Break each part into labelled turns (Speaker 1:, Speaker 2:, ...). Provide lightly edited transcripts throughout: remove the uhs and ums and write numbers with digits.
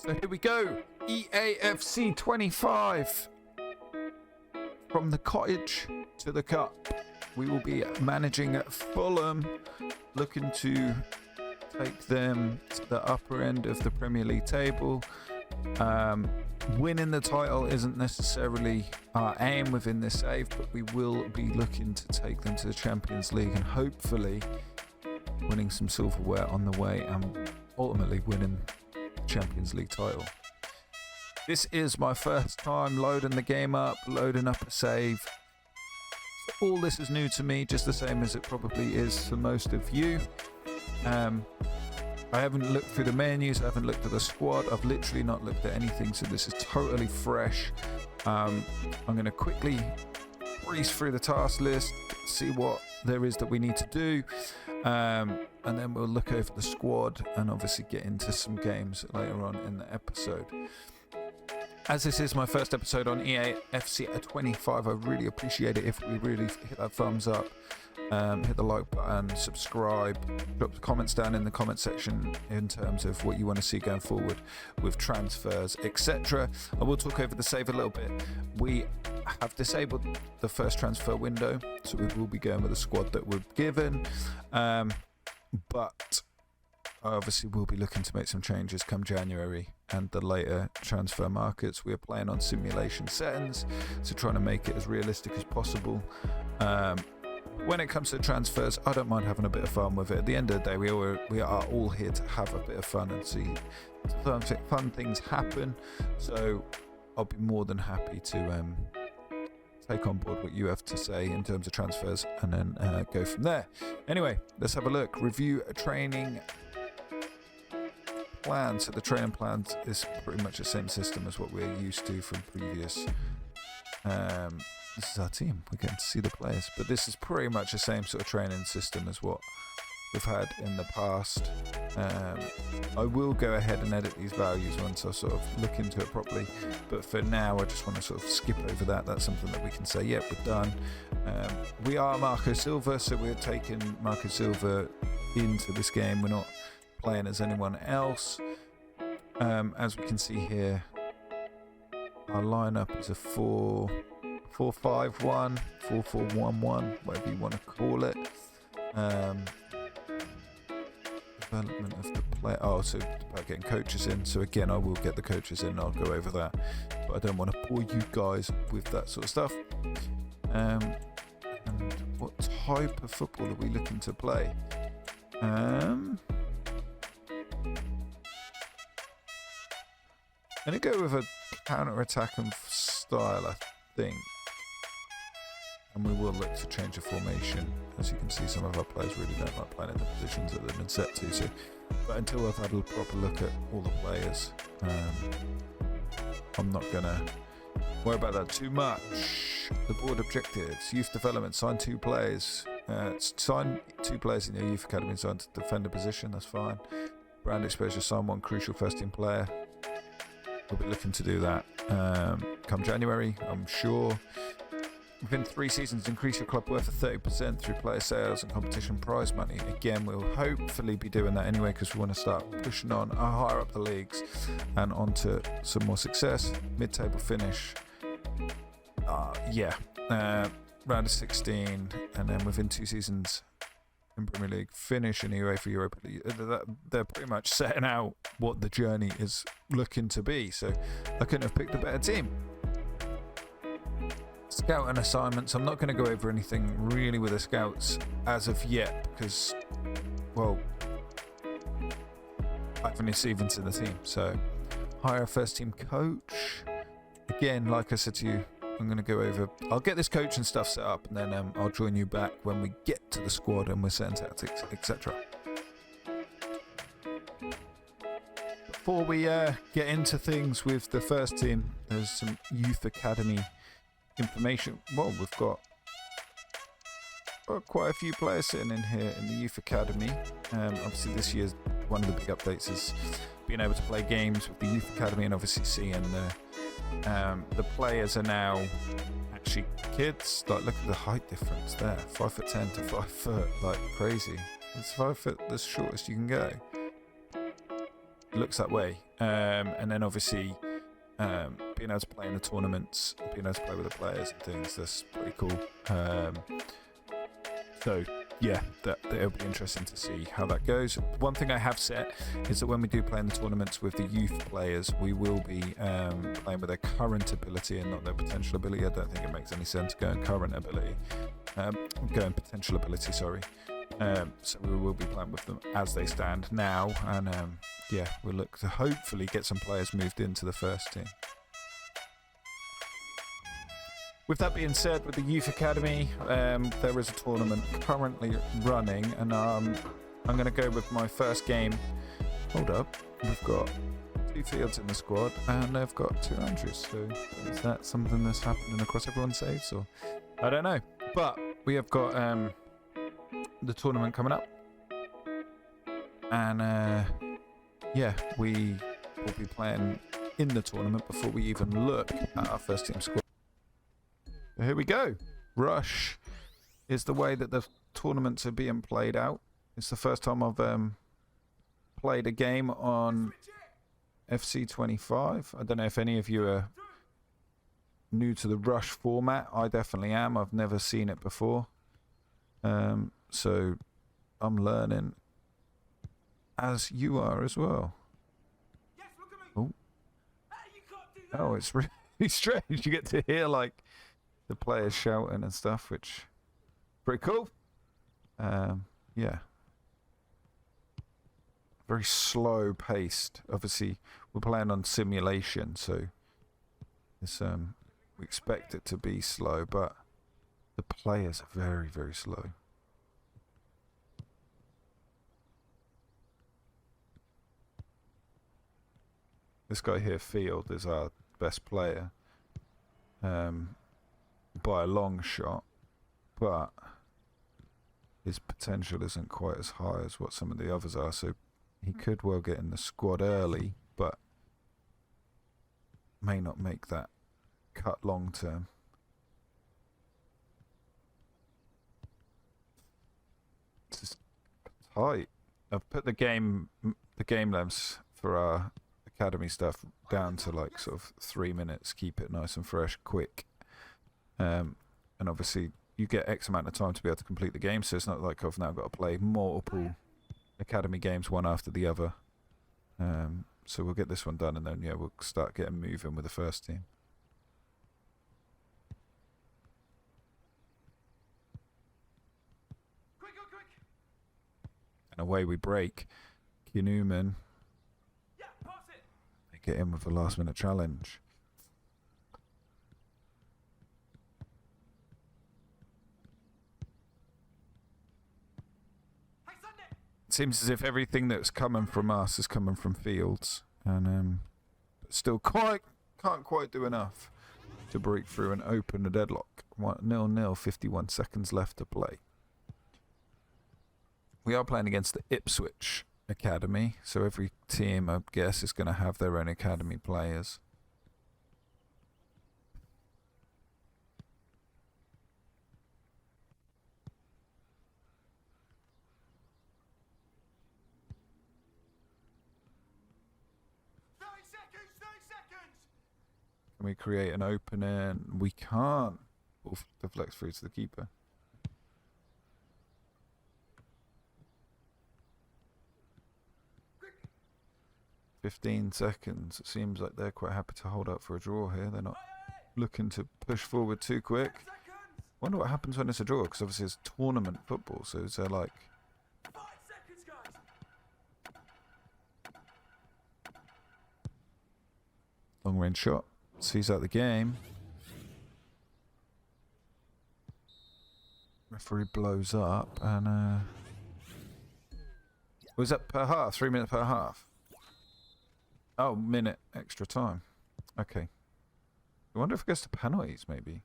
Speaker 1: So here we go. Eafc 25. From the cottage to the cup. We will be managing Fulham, looking to take them to the upper end of the Premier League table. Winning the title isn't necessarily our aim within this save, but we will be looking to take them to the Champions League and hopefully winning some silverware on the way and ultimately winning the Champions League title. This is my first time loading the game up, loading up a save. So all this is new to me, just the same as it probably is for most of you. I haven't looked through the menus, I haven't looked at the squad, I've literally not looked at anything, so this is totally fresh. I'm going to quickly breeze through the task list, see what there is that we need to do, and then we'll look over the squad and obviously get into some games later on in the episode. As this is my first episode on Eafc at 25, I really appreciate it if we really hit that thumbs up, hit the like button, subscribe, drop the comments down in the comment section in terms of what you want to see going forward with transfers, etc. I will talk over the save a little bit. We have disabled the first transfer window, so we will be going with the squad that we're given, but obviously we'll be looking to make some changes come January and the later transfer markets. We're playing on simulation settings, so trying to make it as realistic as possible. When it comes to transfers, I don't mind having a bit of fun with it. At the end of the day, we are all here to have a bit of fun and see fun things happen. So I'll be more than happy to take on board what you have to say in terms of transfers and then go from there. Anyway, let's have a look. Review a training plan. So the training plan is pretty much the same system as what we're used to from previous. This is our team. We're getting to see the players, but this is pretty much the same sort of training system as what we've had in the past. I will go ahead and edit these values once I sort of look into it properly, but for now I just want to sort of skip over that. That's something that we can say, yep, we're done. We are Marco Silva, so we're taking Marco Silva into this game. We're not playing as anyone else. As we can see here, our lineup is a 4-5-1, 4-4-1-1, whatever you want to call it. Development of the player. Oh, so about getting coaches in. So again, I will get the coaches in. I'll go over that, but I don't want to bore you guys with that sort of stuff. And what type of football are we looking to play? I'm gonna go with a counter-attacking style, I think. And we will look to change the formation. As you can see, some of our players really don't like playing in the positions that they've been set to. So, but until I've had a proper look at all the players, I'm not going to worry about that too much. The board objectives: youth development, sign 2 players. Sign 2 players in your youth academy, sign to defend a position, that's fine. Brand exposure, sign 1 crucial first team player. We'll be looking to do that come January, I'm sure. Within 3 seasons, increase your club worth of 30% through player sales and competition prize money. Again, we'll hopefully be doing that anyway because we want to start pushing on higher up the leagues and onto some more success. Mid-table finish. Round of 16, and then within 2 seasons in Premier League, finish in UEFA Europa League. They're pretty much setting out what the journey is looking to be, so I couldn't have picked a better team. Scouting assignments. I'm not going to go over anything really with the scouts as of yet because, well, I've only seen into the team. So, hire a first team coach. Again, like I said to you, I'm going to go over. I'll get this coach and stuff set up, and then I'll join you back when we get to the squad and we're setting tactics, etc. Before we get into things with the first team, there's some youth academy information. Well, we've got quite a few players sitting in here in the youth academy. Obviously this year's one of the big updates is being able to play games with the youth academy and obviously seeing the players are now actually kids. Like, look at the height difference there, 5'10" to 5 foot, like crazy. It's 5 foot the shortest you can go. it looks that way. And then obviously being able to play in the tournaments, being able to play with the players and things, that's pretty cool. So yeah, it'll be interesting to see how that goes. One thing I have set is that when we do play in the tournaments with the youth players, we will be playing with their current ability and not their potential ability. I don't think it makes any sense going current ability, going potential ability, sorry. So we will be playing with them as they stand now, and yeah, we'll look to hopefully get some players moved into the first team. With that being said, with the Youth Academy, there is a tournament currently running, and I'm going to go with my first game. Hold up, we've got 2 Fields in the squad, and they've got 2 Andrews, so is that something that's happening across everyone's saves, or I don't know. But we have got the tournament coming up, and yeah, we will be playing in the tournament before we even look at our first team squad. Here we go. Rush is the way that the tournaments are being played out. It's the first time I've played a game on FC25. I don't know if any of you are new to the Rush format. I definitely am. I've never seen it before. So I'm learning as you are as well. Oh, oh, it's really strange. You get to hear like the players shouting and stuff, which pretty cool. Yeah, very slow paced. Obviously we're playing on simulation, so it's we expect it to be slow, but the players are very, very slow. This guy here, Field, is our best player by a long shot, but his potential isn't quite as high as what some of the others are, so he could well get in the squad early, but may not make that cut long term. It's just tight. I've put the game lengths for our academy stuff down to like sort of 3 minutes, keep it nice and fresh, quick. And obviously you get X amount of time to be able to complete the game, so it's not like I've now got to play multiple academy games one after the other. So we'll get this one done, and then yeah, we'll start getting moving with the first team. Quick. And away we break. Newman. Yeah, pass it. They get in with the last minute challenge. It seems as if everything that's coming from us is coming from Fields, and still can't quite do enough to break through and open the deadlock. 0-0, 51 seconds left to play. We are playing against the Ipswich Academy, so every team, I guess, is going to have their own academy players. Can we create an opening? We can't. We'll deflect through to the keeper. Quick. 15 seconds. It seems like they're quite happy to hold up for a draw here. They're not looking to push forward too quick. Wonder what happens when it's a draw, because obviously it's tournament football, so is there like 5 seconds, guys. Long range shot. Sees out the game. Referee blows up, and was that per half? 3 minutes per half? Oh, minute extra time. Okay. I wonder if it goes to penalties, maybe.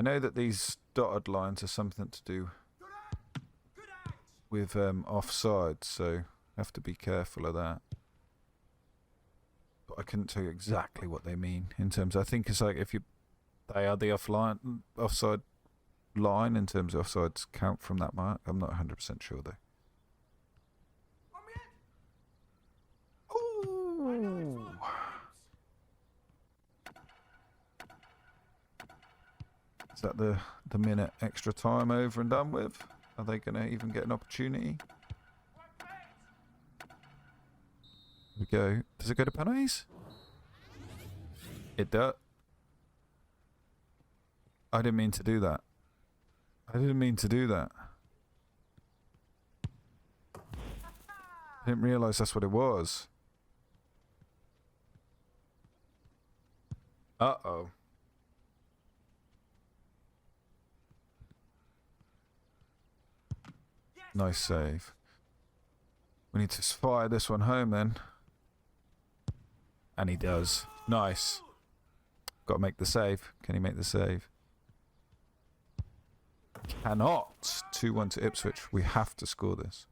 Speaker 1: I know that these dotted lines are something to do with offside, so I have to be careful of that. But I couldn't tell you exactly what they mean in terms. I think it's like if they are the offside line in terms of offsides count from that mark. I'm not 100% sure though. Ooh. Is that the minute extra time over and done with? Are they going to even get an opportunity? Here we go. Does it go to penalties? It does. I didn't mean to do that. I didn't mean to do that. I didn't realise that's what it was. Uh-oh. Nice save. We need to fire this one home then. And he does. Nice. Got to make the save. Can he make the save? Cannot. 2-1 to Ipswich. We have to score this.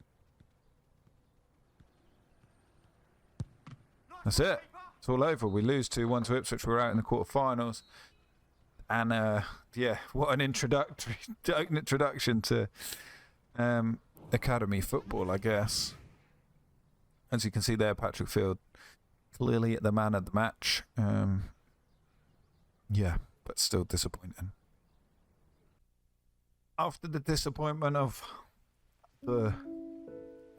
Speaker 1: That's it. It's all over. We lose 2-1 to Ipswich. We're out in the quarterfinals. And yeah, what an introduction to academy football, I guess. As you can see there, Patrick Field clearly the man of the match. Yeah, but still disappointing. After the disappointment of the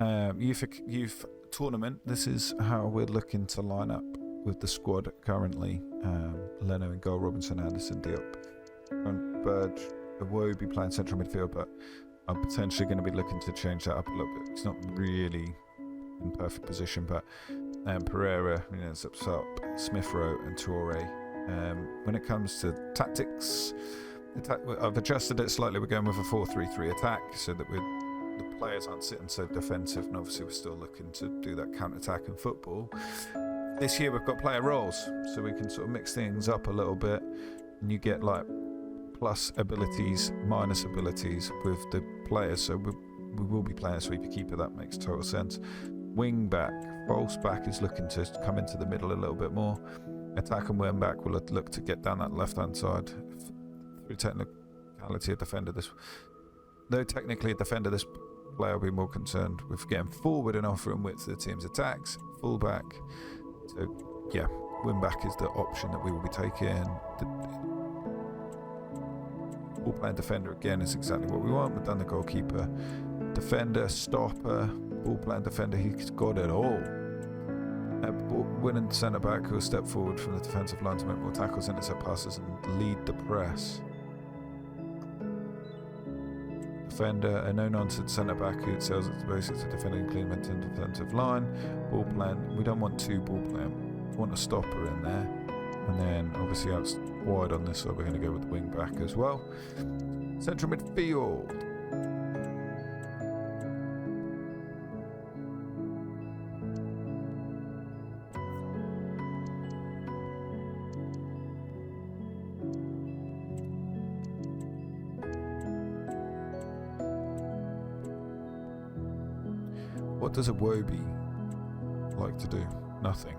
Speaker 1: Eafc youth tournament, this is how we're looking to line up with the squad currently. Leno in goal, Robinson, Anderson, Diop, and Burge. Iwobi playing central midfield, but I'm potentially going to be looking to change that up a little bit. It's not really in perfect position, but Pereira, it's up top, Smith Rowe and Toure. When it comes to tactics, I've adjusted it slightly. We're going with a 4-3-3 attack so that the players aren't sitting so defensive, and obviously we're still looking to do that counter-attack in football. This year we've got player roles, so we can sort of mix things up a little bit, and you get like plus abilities, minus abilities with the players. So we will be playing a sweeper keeper. That makes total sense. Wing back, false back is looking to come into the middle a little bit more. Attack and wing back will look to get down that left-hand side. Through technicality, though technically a defender, this player will be more concerned with getting forward and offering width to the team's attacks. Full back. So yeah, wing back is the option that we will be taking. Ball playing defender again is exactly what we want. We've done the goalkeeper, defender, stopper, ball playing defender. He's got it all. Winning centre back who will step forward from the defensive line to make more tackles, intercept passes, and lead the press. Defender, a no-nonsense centre back who tells its basics to defending clean maintain defensive line. Ball playing. We don't want two ball playing. We want a stopper in there. And then obviously out wide on this side, we're going to go with the wing back as well. Central midfield. What does a Iwobi like to do? Nothing.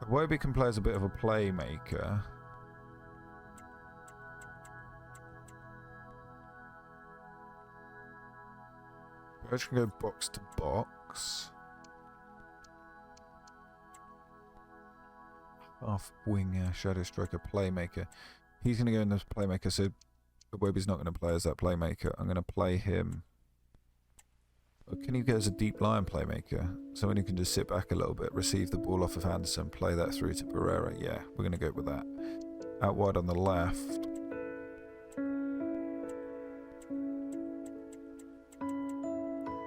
Speaker 1: Iwobi can play as a bit of a playmaker. I can go box to box. Half winger, shadow striker, playmaker. He's going to go in as playmaker, so Iwobi's not going to play as that playmaker. I'm going to play him. Can he go as a deep line playmaker? Someone who can just sit back a little bit, receive the ball off of Anderson, play that through to Pereira. Yeah, we're going to go with that. Out wide on the left.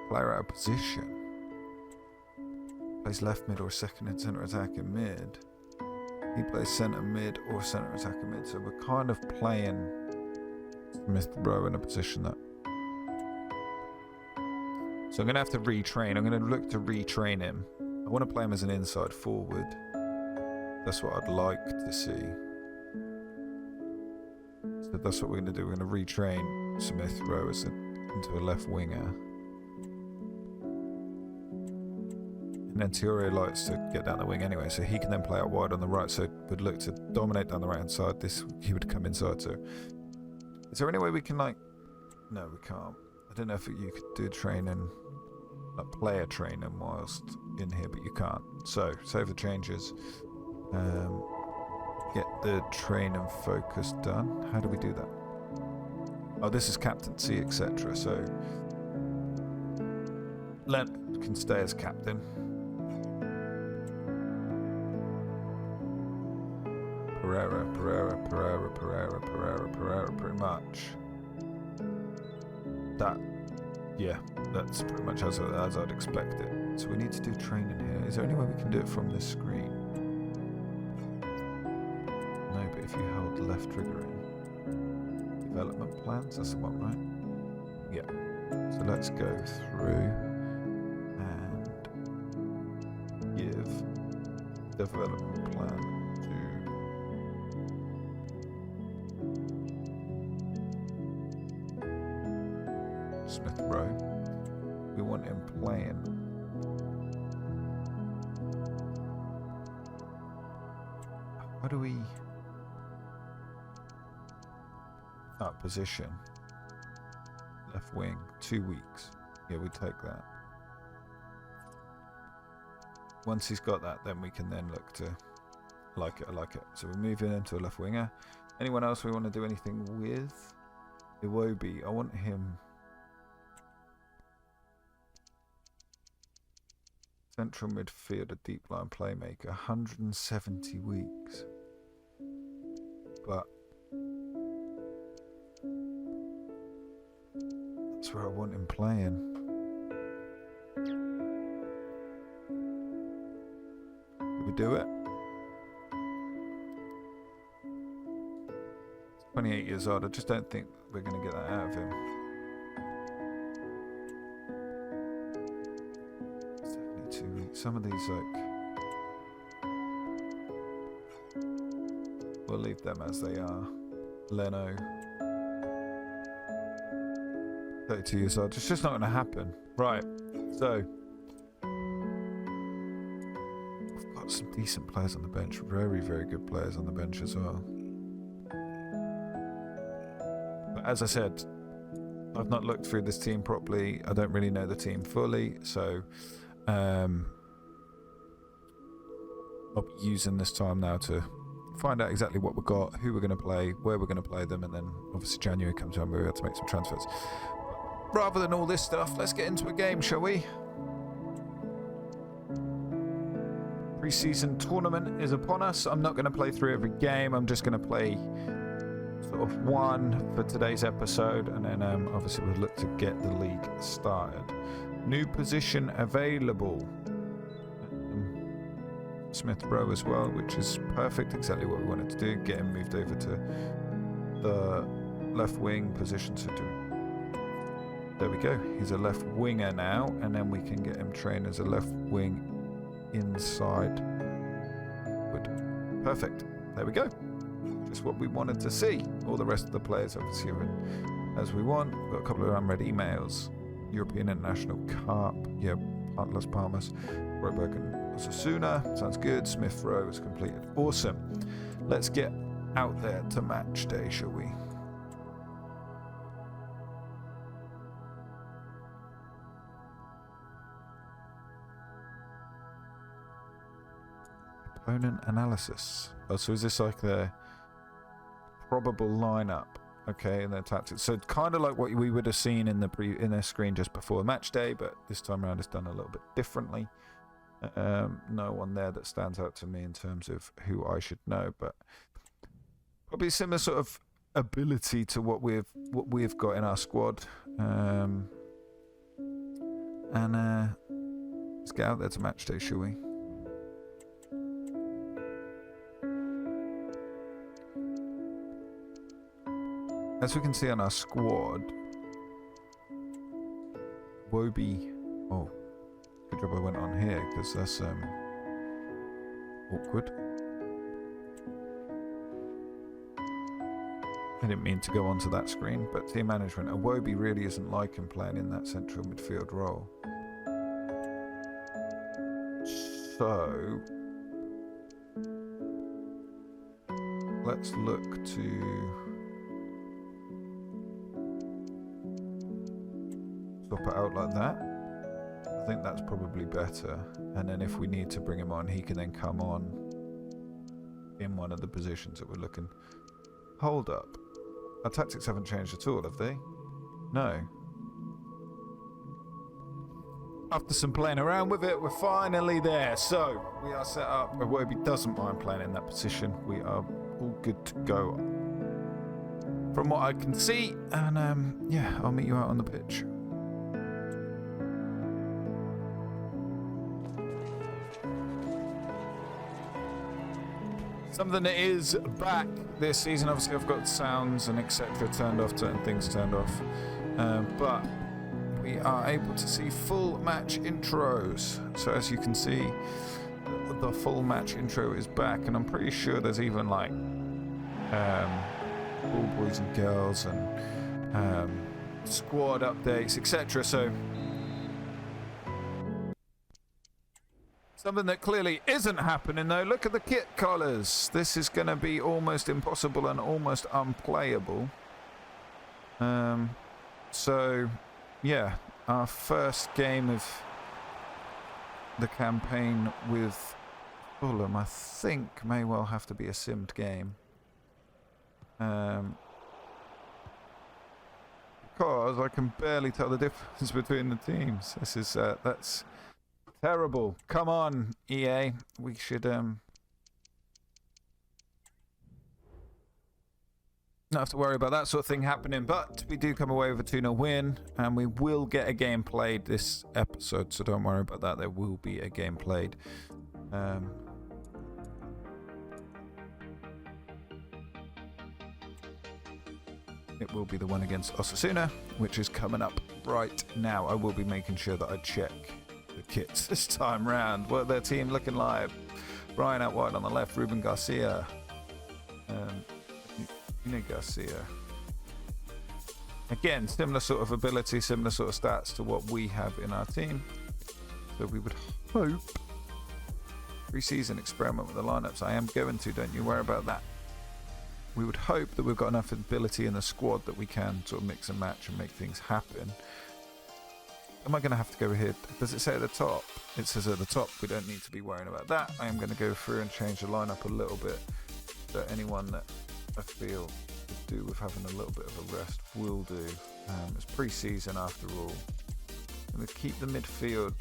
Speaker 1: Player out of position. Plays left mid or second and centre attack in mid. He plays centre mid or centre attack in mid. So we're kind of playing Smith Rowe in a position that. So I'm going to have to retrain. I'm going to look to retrain him. I want to play him as an inside forward. That's what I'd like to see. So that's what we're going to do. We're going to retrain Smith Rowe into a left winger. And then Teore likes to get down the wing anyway, so he can then play out wide on the right. So we'd look to dominate down the right hand side. He would come inside. So is there any way we can no, we can't. I don't know if you could do training, like player training whilst in here, but you can't. So save the changes. Get the train and focus done. How do we do that? Oh, this is captaincy, etc. So Lent can stay as captain. Pereira, pretty much. That's pretty much as I'd expect it. So we need to do training here. Is there any way we can do it from this screen? No, but if you held left trigger in. Development plans, that's the one, right? Yeah. So let's go through and give development plan to Smith Rowe. We want him playing. How do we... position. Left wing, 2 weeks. Yeah, we take that. Once he's got that, then we can then look to like it. So we're moving into a left winger. Anyone else we want to do anything with? Iwobi, I want him central midfielder, deep line playmaker, 170 weeks. But that's where I want him playing. Did we do it? 28 years old. I just don't think we're going to get that out of him. 72 weeks. Some of these, we'll leave them as they are. Leno. 32 years old. It's just not going to happen. Right. So we've got some decent players on the bench. Very, very good players on the bench as well. But as I said, I've not looked through this team properly. I don't really know the team fully. So I'll be using this time now to find out exactly what we've got, who we're going to play, where we're going to play them, and then obviously January comes around, we're able to make some transfers. Rather than all this stuff, let's get into a game, shall we? Pre-season tournament is upon us. I'm not going to play through every game. I'm just going to play sort of one for today's episode, and then obviously we'll look to get the league started. New position available. Smith Rowe as well, which is perfect, exactly what we wanted to do. Get him moved over to the left wing position to do. There we go. He's a left winger now, and then we can get him trained as a left wing inside. Good. Perfect. There we go. Just what we wanted to see. All the rest of the players obviously are in as we want. We've got a couple of unread emails. European International Cup. Yeah, Las Palmas, Roeberg and Osasuna. Sounds good. Smith Rowe is completed. Awesome. Let's get out there to match day, shall we? Opponent analysis. Oh, so is this like the probable lineup? Okay, and their tactics. So kind of like what we would have seen in their screen just before match day, but this time around it's done a little bit differently. No one there that stands out to me in terms of who I should know, but probably similar sort of ability to what we've got in our squad. Let's get out there to match day, shall we? As we can see on our squad, Wobie. Oh, good job I went on here because that's awkward. I didn't mean to go onto that screen, but team management. Iwobi really isn't liking playing in that central midfield role. So let's look to swap it out like that. I think that's probably better. And then if we need to bring him on, he can then come on in one of the positions that we're looking. Hold up. Our tactics haven't changed at all, have they? No. After some playing around with it, we're finally there. So, we are set up. Iwobi doesn't mind playing in that position. We are all good to go from what I can see. And, yeah, I'll meet you out on the pitch. Something that is back this season. Obviously, I've got sounds and etc. turned off, certain things turned off. But we are able to see full match intros. So as you can see, the full match intro is back, and I'm pretty sure there's even like all boys and girls and squad updates, etc. So something that clearly isn't happening though. Look at the kit colours. This is going to be almost impossible and almost unplayable. So yeah, our first game of the campaign with Fulham, I think, may well have to be a simmed game. Because I can barely tell the difference between the teams. This is that's terrible. Come on, EA. We should not have to worry about that sort of thing happening, but we do come away with a 2-0 win, and we will get a game played this episode, so don't worry about that. There will be a game played. It will be the one against Osasuna, which is coming up right now. I will be making sure that I check the kits this time round. What their team looking like? Brian out wide on the left, Ruben Garcia. Garcia. Again, similar sort of ability, similar sort of stats to what we have in our team. So we would hope pre-season experiment with the lineups. I am going to, don't you worry about that. We would hope that we've got enough ability in the squad that we can sort of mix and match and make things happen. Am I going to have to go here? Does it say at the top? It says at the top. We don't need to be worrying about that. I am going to go through and change the lineup a little bit. So anyone that I feel could do with having a little bit of a rest will do. It's pre-season after all. I'm going to keep the midfield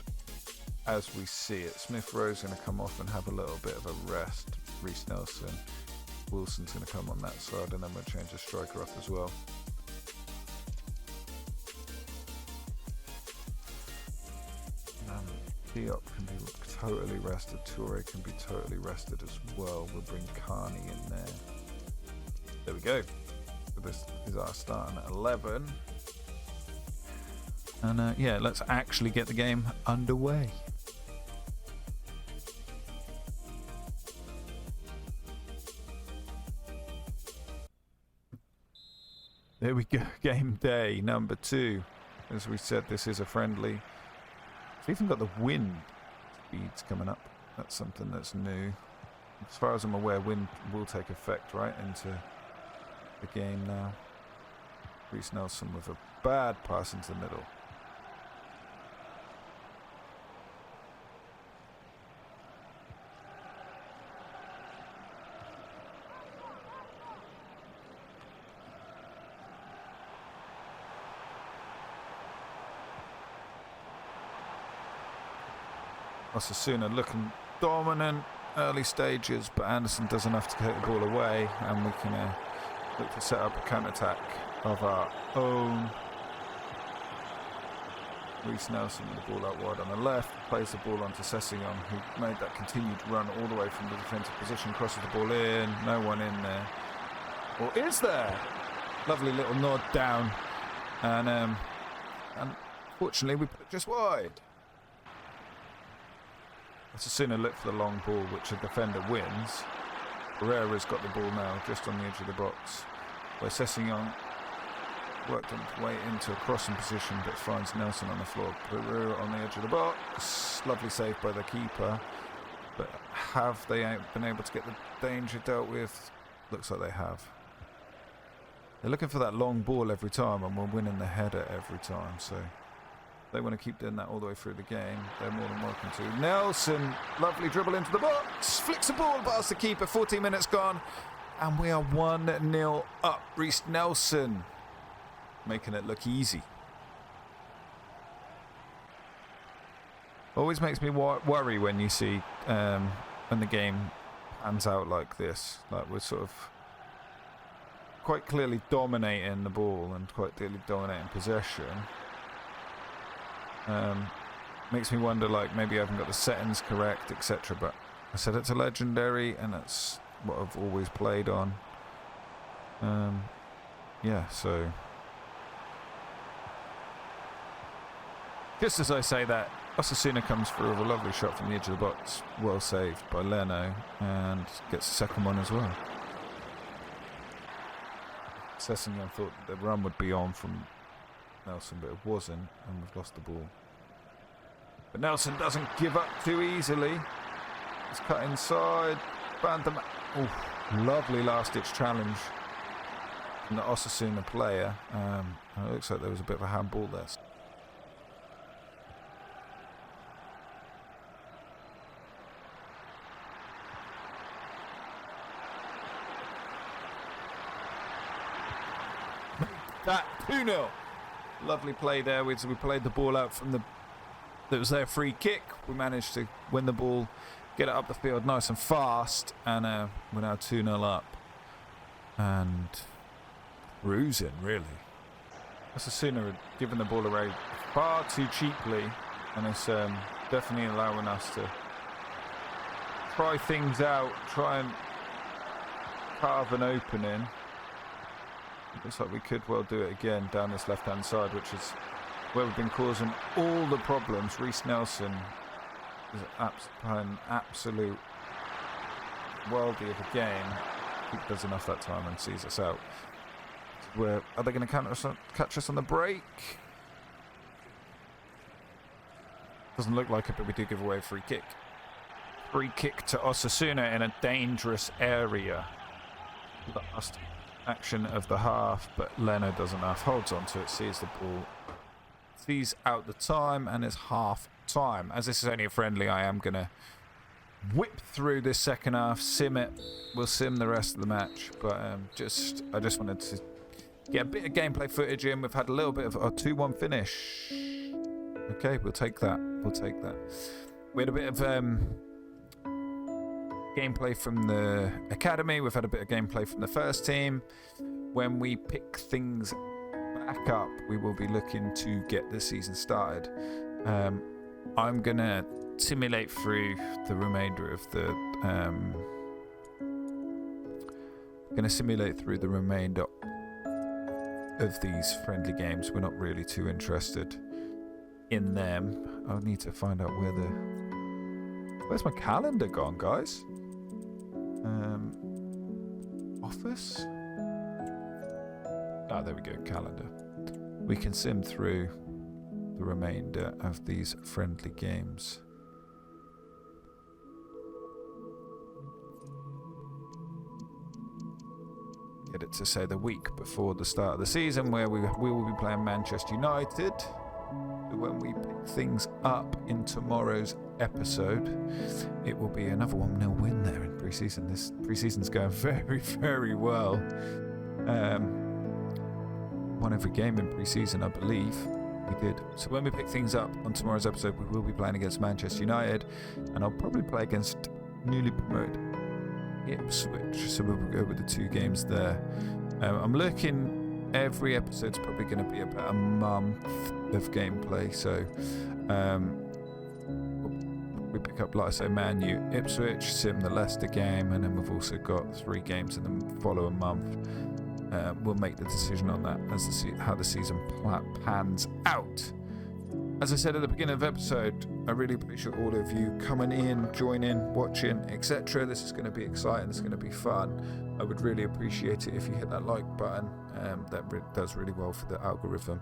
Speaker 1: as we see it. Smith Rowe's going to come off and have a little bit of a rest. Reece Nelson. Wilson's going to come on that side, and then we'll change the striker up as well. Diop can be totally rested. Toure can be totally rested as well. We'll bring Carney in there. There we go. So this is our starting at 11. And yeah, let's actually get the game underway. There we go. Game day number 2. As we said, this is a friendly. We've even got the wind speeds coming up. That's something that's new. As far as I'm aware, wind will take effect right into the game now. Reece Nelson with a bad pass into the middle. Osasuna looking dominant early stages, but Anderson does enough to take the ball away, and we can look to set up a counter-attack of our own. Reece Nelson with the ball out wide on the left, plays the ball onto Sessegnon, who made that continued run all the way from the defensive position, crosses the ball in, no one in there. Or is there? Lovely little nod down, and unfortunately we put it just wide. Osasuna look for the long ball, which the defender wins. Herrera's got the ball now, just on the edge of the box. where Sessegnon worked on his way into a crossing position but finds Nelson on the floor. Peru on the edge of the box. Lovely save by the keeper. But have they been able to get the danger dealt with? Looks like they have. They're looking for that long ball every time, and we're winning the header every time. So they want to keep doing that all the way through the game. They're more than welcome to. Nelson, lovely dribble into the box. Flicks the ball past the keeper. 14 minutes gone. And we are 1-0 up. Reece Nelson making it look easy. Always makes me worry when you see when the game pans out like this. Like we're sort of quite clearly dominating the ball and quite clearly dominating possession. Makes me wonder, like, maybe I haven't got the settings correct, etc. But I said it's a legendary, and that's what I've always played on. Yeah, so just as I say that, Osasuna comes through with a lovely shot from the edge of the box, well saved by Leno, and gets the second one as well. Sessegnon thought the run would be on from Nelson, but it wasn't, and we've lost the ball. But Nelson doesn't give up too easily. He's cut inside. Bandam. Oh, lovely last-ditch challenge from the Osasuna player. It looks like there was a bit of a handball there. That 2-0. Lovely play there. We played the ball out from that was their free kick. We managed to win the ball, get it up the field nice and fast, and we're now 2-0 up. And cruising, really. Osasuna had given the ball away far too cheaply, and it's definitely allowing us to try things out, try and carve an opening. Looks like we could well do it again down this left-hand side, which is where we've been causing all the problems. Reece Nelson is an absolute worldie of a game. He does enough that time and sees us out. Are they going to catch us on the break? Doesn't look like it, but we do give away a free kick. Free kick to Osasuna in a dangerous area. Last action of the half, but Leno does enough, holds on to it, sees the ball, sees out the time, and it's half time. As this is only a friendly, I am going to whip through this second half, sim it. We'll sim the rest of the match, but I just wanted to get a bit of gameplay footage in. We've had a little bit of a 2-1 finish. Okay, we'll take that. We had a bit of gameplay from the academy. We've had a bit of gameplay from the first team. When we pick things back up, we will be looking to get the season started. I'm gonna simulate through the remainder of the these friendly games. We're not really too interested in them. I need to find out where's my calendar gone, guys? Office? There we go, calendar. We can sim through the remainder of these friendly games. Get it to say the week before the start of the season, where we will be playing Manchester United. When we pick things up in tomorrow's episode, it will be another 1-0 win there in pre-season. This pre-season's going very, very well. Won every game in pre-season, I believe. We did. So when we pick things up on tomorrow's episode, we will be playing against Manchester United, and I'll probably play against newly promoted Ipswich. So we'll go with the 2 games there. I'm looking. Every episode's probably going to be about a month of gameplay, so we pick up, like I say, Man U, Ipswich, sim the Leicester game, and then we've also got 3 games in the following month. We'll make the decision on that as how the season pans out. As I said at the beginning of the episode, I really appreciate all of you coming in, joining, watching, etc. This is going to be exciting. It's going to be fun. I would really appreciate it if you hit that like button. That does really well for the algorithm.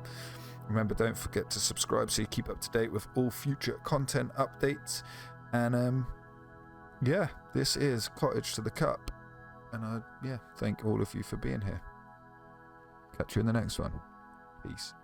Speaker 1: Remember, don't forget to subscribe so you keep up to date with all future content updates. And yeah, this is Cottage to the Cup. And I thank all of you for being here. Catch you in the next one. Peace.